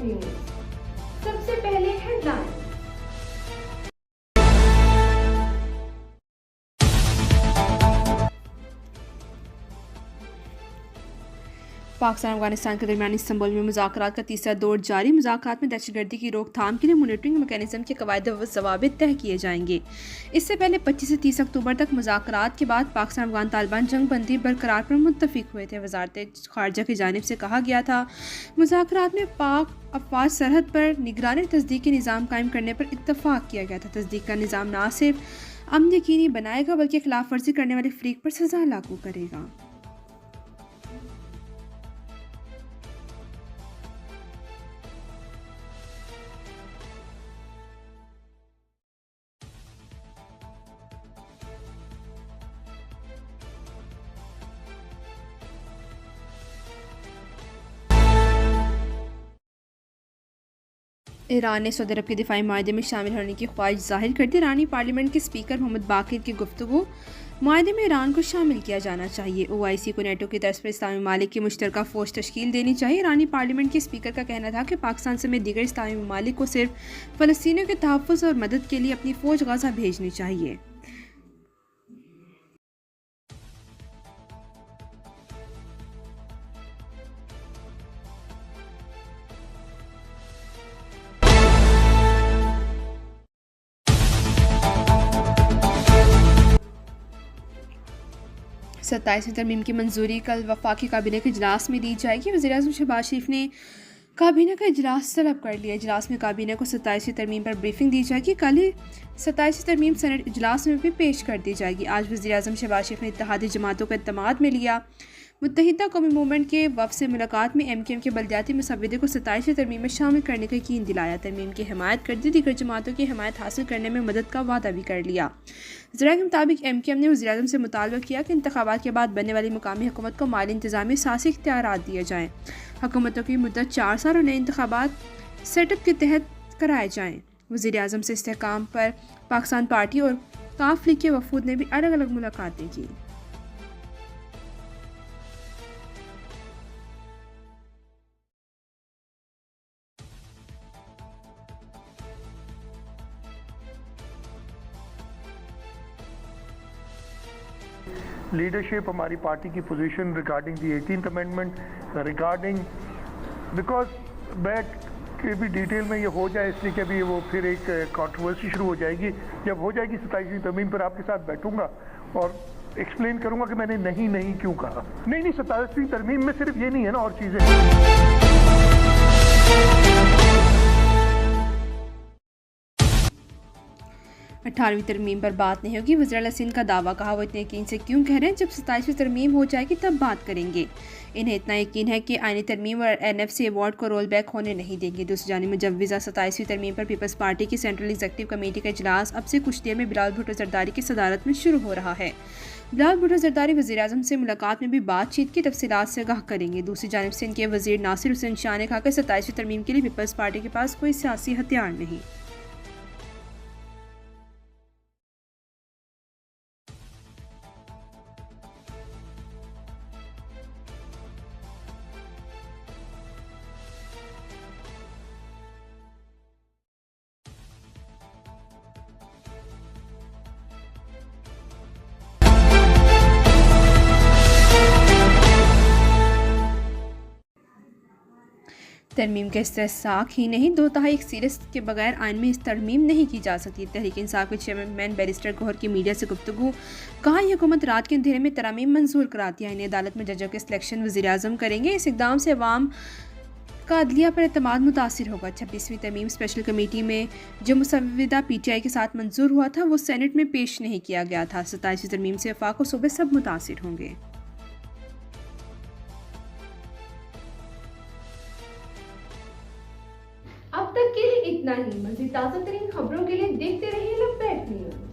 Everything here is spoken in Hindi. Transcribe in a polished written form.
TV news. सबसे पहले हेडलाइन। पाकिस्तान अफगानिस्तान के दरमियान इस्तांबुल में मुज़ाकरात का तीसरा दौर जारी। मुज़ाकरात में दहशतगर्दी की रोकथाम के लिए मॉनिटरिंग मैकेनिज्म के कवायद व ज़वाबित तय किए जाएंगे। इससे पहले 25 से 30 अक्टूबर तक मुज़ाकरात के बाद पाकिस्तान अफगान तालिबान जंग बंदी बरकरार पर मुत्तफिक हुए थे। वज़ारत ख़ारजा की जानिब से कहा गया था मुज़ाकरात में पाक अफवाज सरहद पर निगरानी तस्दीक के निज़ाम कायम करने पर इत्तफ़ाक़ किया गया था। तस्दीक का निज़ाम न सिर्फ अमन यकीनी बनाएगा बल्कि खिलाफ वर्जी करने वाले फ़रीक पर सज़ा लागू करेगा। ईरान ने सऊदी अरब के दिफाई माहदे में शामिल होने की ख्वाहिश जाहिर कर दी। ईरानी पार्लियामेंट के स्पीकर मोहम्मद बाकिर की गुफ्तगू, माहदे में ईरान को शामिल किया जाना चाहिए। OIC को नेटो की तर्ज पर इस्लामी ममालिक की मुश्तरका फ़ौज तश्कील देनी चाहिए। ईरानी पार्लियामेंट के स्पीकर का कहना था कि पाकिस्तान समेत दीगर इस्लामी ममालिक को सिर्फ फ़लस्तीनियों के तहफ़्फ़ुज़ और मदद के लिए अपनी फ़ौज गाज़ा भेजनी चाहिए। सत्ताईसवीं तरमीम की मंजूरी कल वफाकी काबीना के इजलास में दी जाएगी। वज़ीर-ए-आज़म शहबाज शरीफ ने काबीना का इजलास तलब कर लिया। इजलास में काबीना को 27वीं तरमीम पर ब्रीफिंग दी जाएगी। कल ही 27वीं तरमीम सेनेट इजलास में भी पेश कर दी जाएगी। आज वज़ीर-ए-आज़म शहबाज शरीफ ने इत्तेहादी जमातों को इत्तेमाद में लिया। मुत्तहिदा कौमी मूवमेंट के वफ़द से मुलाकात में MKM के बलदियाती मुसव्विदे को 27वीं तरमीम में शामिल करने का यकीन दिलाया। तरमीम की हिमायत कर दी। दीगर जमातों की हिमायत हासिल करने में मदद का वादा भी कर लिया। ज़रा के मुताबिक MKM ने वज़ीर-ए-आज़म से मुतालबा किया कि इंतखाबात के बाद बनने वाली मुकामी हुकूमत को माली इंतज़ामी सियासी इख्तियारात दिए जाएँ। हुकूमतों की मुद्दत 4 साल और नए इंतखाबात सेटअप के तहत कराए जाएँ। वज़ीर-ए-आज़म से इस्तेहकाम पर पाकिस्तान पार्टी और काफ लीग के वफूद ने भी अलग अलग मुलाकातें की। लीडरशिप हमारी पार्टी की position regarding the 18th amendment regarding because back के भी डिटेल में ये हो जाए, इसलिए कि अभी वो फिर एक कंट्रोवर्सी शुरू हो जाएगी। जब हो जाएगी 27वीं तरमीम पर आपके साथ बैठूंगा और एक्सप्लेन करूंगा कि मैंने नहीं क्यों कहा। नहीं 27वीं तरमीम में सिर्फ ये नहीं है ना, और चीज़ें। 18वीं तरमीम पर बात नहीं होगी। वज़ीर सिंध का दावा, कहा वो इतने यकीन से क्यों कह रहे हैं, जब 27वीं तरमीम हो जाएगी तब बात करेंगे। इन्हें इतना यकीन है कि आईनी तरमीम और NFC अवार्ड को रोल बैक होने नहीं देंगे। दूसरी जानिब मुजव्विज़ा 27वीं तरमीम पर पीपल्स पार्टी की सेंट्रल एग्जीक्यूटिव कमेटी का इजलास अब से कुछ देर में बिलावल भुट्टो ज़रदारी की सदारत में शुरू हो रहा है। बिलावल भुट्टो ज़रदारी वज़ीर-ए-आज़म से मुलाकात में भी बातचीत की तफसीलात से आगाह करेंगे। दूसरी जानिब सिंध के वज़ीर नासिर हुसैन शाह ने कहा कि 27वीं तरमीम के लिए पीपल्स पार्टी के पास कोई सियासी हथियार नहीं। तरमीम के इस्तेहसाक ही नहीं, 2/3 अक्सरियत के बगैर आइन में इस तरमीम नहीं की जा सकती। तहरीक इंसाफ के चेयरमैन बैरिस्टर गौहर की मीडिया से गुफ्तगू, कहा यह हुकूमत रात के अंधेरे में तरमीम मंजूर कराती है। इन्हें अदालत में जजों के सिलेक्शन वज़ीर-ए-आज़म करेंगे। इस इकदाम से अवाम का अदलिया पर एतमाद मुतासिर होगा। 26वीं तरमीम स्पेशल कमेटी में जो मुसव्विदा PTI के साथ मंजूर हुआ था वो सेनेट में पेश नहीं किया गया था। 27वीं तरमीम से वफाक और सूबे सब मुतासिर होंगे। अब तक के लिए इतना ही। मज़ीद ताज़ा तरीन खबरों के लिए देखते रहिए लपैट न्यूज़।